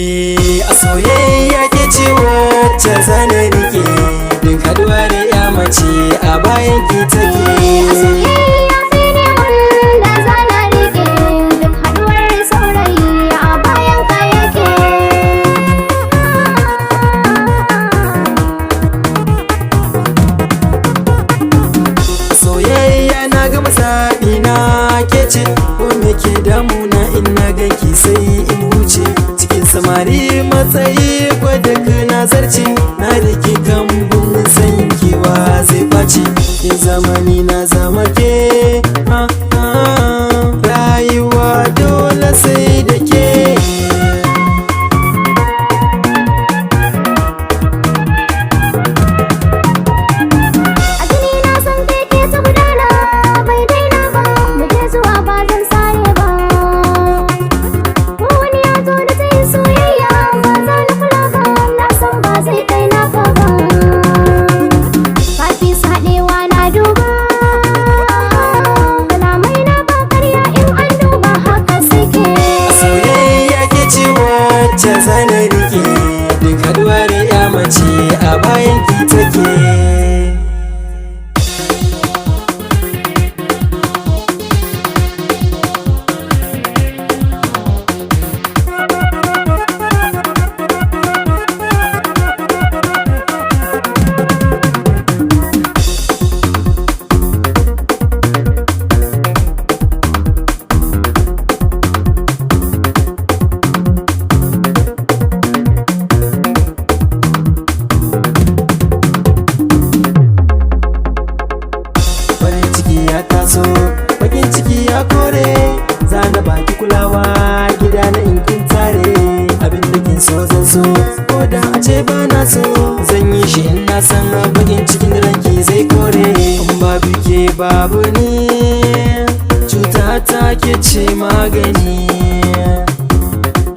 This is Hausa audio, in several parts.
A soyayya ke ce wacce zana rike, duk haduwa da ya mace a bayan ki take. A soyayya kai ne wanda zana rike, duk haduwar saurayi a bayan ka yake. Soyayya na ga masaɓi na ke ce, wanda ke damuna in na ganki sai in wuce. Cikin samari matsayi gwada na zarce, na rike kambun san kewa zai ɓaci. In zamani na zama ke, rayuwa dole sai da ke. A jini na san kai ke ta gudana, bai daina ba, mu je zuwa ba zan sare ba. Ko wani ya zo da tayin soyayya, ba za na kula ba, na san ba zai kai naka ba. Kafi su haɗewa na duba, kalamai na ba karya in an duba haka suke. Soyayya ke ce wacce zana rike, duk haduwa da ya mace a bayan ki take. Ya taso bakin ciki ya kore, zana baki kulawa gida na in kin tare. Abin da kin so zan so, ko da a ce ba na so, zan yi shi in na san bakin cikin ranki zai kore. In babu ke babu ni, cuta ta ke ce magani.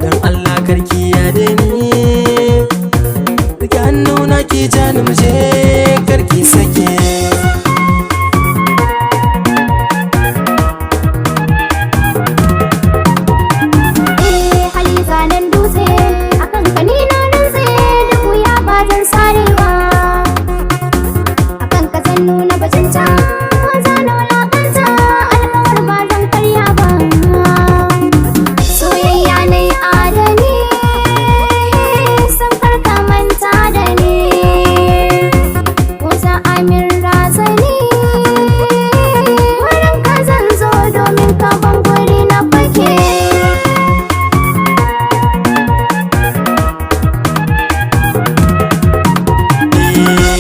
Dan Allah karki ya da ni, rike hannuna ki ja ni mu je, karki sake. Nuna bajinta, za na wulakanta, alkawar ba zan karya ba. Soyayya ne adani, san karka manta da ni. Musa Amir razani, wurin ka zan zo domin ka ban guri na fake.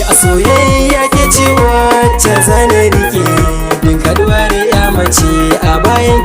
A soyayya ke ce wacce zana rike, duk haduwa da ya mace a bayan